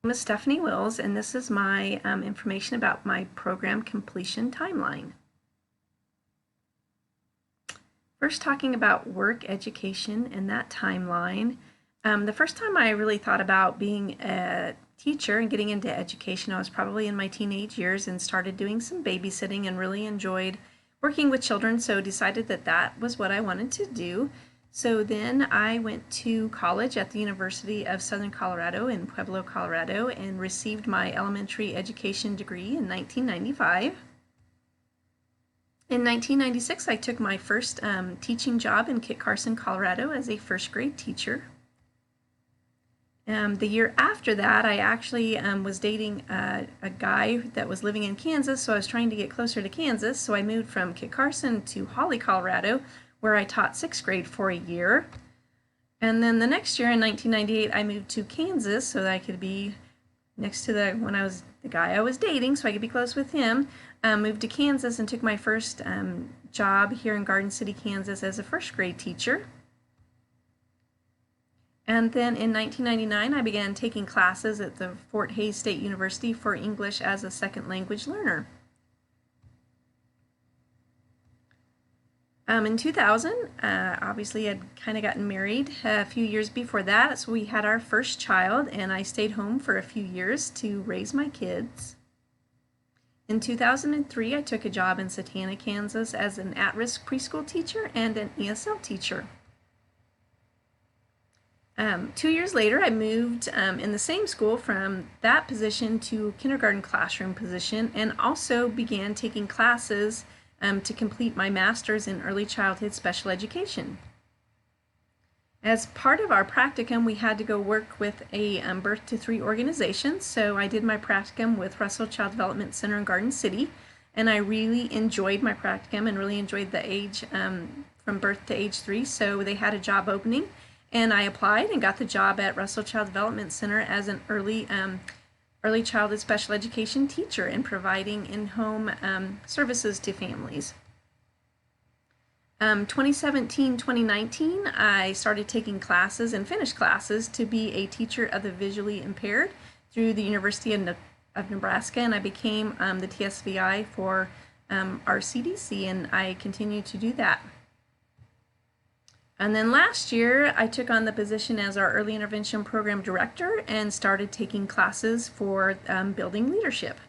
name is Stephanie Wills, and this is my information about my program completion timeline. First, talking about work, education, and that timeline. The first time I really thought about being a teacher and getting into education, I was probably in my teenage years and started doing some babysitting and really enjoyed working with children, so decided that that was what I wanted to do. So then I went to college at the University of Southern Colorado in Pueblo, Colorado, and received my elementary education degree in 1995. In 1996, I took my first teaching job in Kit Carson, Colorado as a first grade teacher. The year after that, I actually was dating a guy that was living in Kansas, so I was trying to get closer to Kansas. So I moved from Kit Carson to Holly, Colorado, where I taught sixth grade for a year. And then the next year, in 1998, I moved to Kansas so that I could be next to the guy I was dating, so I could be close with him. Moved to Kansas and took my first job here in Garden City, Kansas, as a first grade teacher. And then in 1999, I began taking classes at the Fort Hays State University for English as a second language learner. In 2000, obviously I'd kind of gotten married a few years before that, so we had our first child, and I stayed home for a few years to raise my kids. In 2003, I took a job in Satana, Kansas as an at-risk preschool teacher and an ESL teacher. 2 years later, I moved in the same school from that position to kindergarten classroom position, and also began taking classes to complete my master's in early childhood special education. As part of our practicum, we had to go work with a birth to 3 organization, so I did my practicum with Russell Child Development Center in Garden City, and I really enjoyed my practicum and really enjoyed the age from birth to age 3, so they had a job opening, and I applied and got the job at Russell Child Development Center as an early childhood special education teacher and providing in-home services to families. 2017-2019, I started taking classes and finished classes to be a teacher of the visually impaired through the University of Nebraska, and I became the TSVI for our CDC, and I continue to do that. And then last year, I took on the position as our Early Intervention Program Director and started taking classes for building leadership.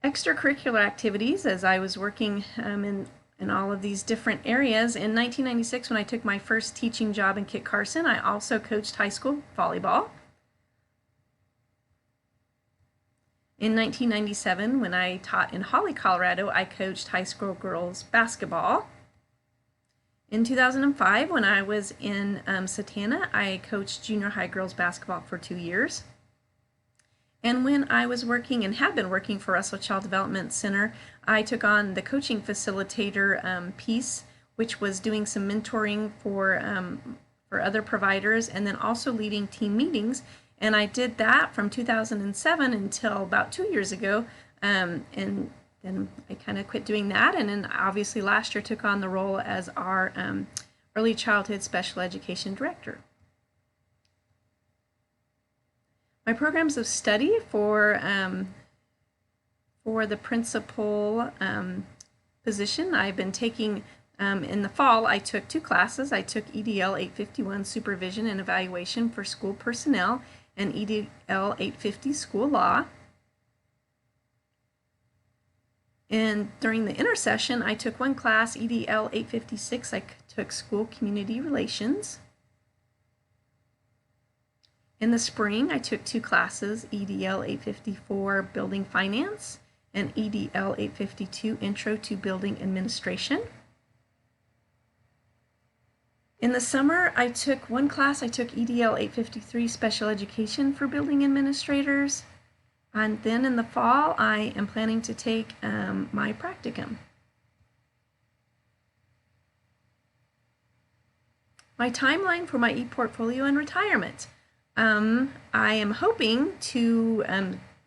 Extracurricular activities, as I was working in all of these different areas. In 1996, when I took my first teaching job in Kit Carson, I also coached high school volleyball. In 1997, when I taught in Holly, Colorado, I coached high school girls basketball. In 2005, when I was in Satana, I coached junior high girls basketball for 2 years. And when I was working and have been working for Russell Child Development Center, I took on the coaching facilitator piece, which was doing some mentoring for other providers and then also leading team meetings. And I did that from 2007 until about 2 years ago. And then I kind of quit doing that, and then obviously last year took on the role as our early childhood special education director. My programs of study for the principal position, I've been taking in the fall. I took 2 classes. I took EDL 851 Supervision and Evaluation for School Personnel and EDL 850 School Law. And during the intersession, I took 1 class, EDL 856. I took School Community Relations. In the spring, I took 2 classes, EDL 854 Building Finance and EDL 852 Intro to Building Administration. In the summer, I took 1 class. I took EDL 853 Special Education for Building Administrators. And then in the fall, I am planning to take my practicum. My timeline for my ePortfolio and retirement. I am hoping to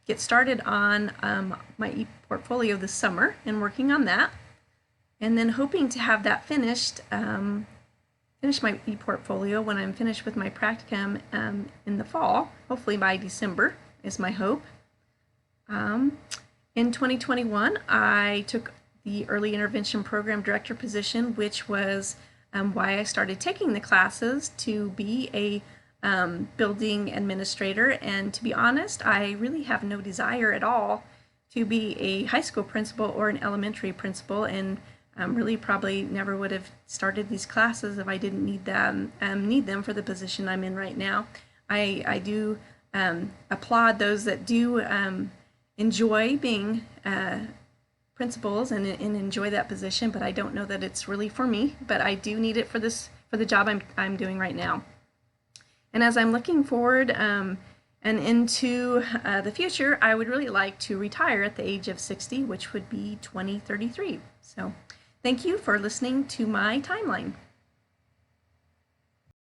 get started on my ePortfolio this summer and working on that. And then hoping to have that finished finish my e-portfolio when I'm finished with my practicum in the fall. Hopefully by December is my hope. In 2021, I took the Early Intervention Program Director position, which was why I started taking the classes to be a building administrator. And to be honest, I really have no desire at all to be a high school principal or an elementary principal, and really probably never would have started these classes if I didn't need them for the position I'm in right now. I do applaud those that do enjoy being principals and enjoy that position, but I don't know that it's really for me. But I do need it for the job I'm doing right now. And as I'm looking forward and into the future, I would really like to retire at the age of 60, which would be 2033. So thank you for listening to my timeline.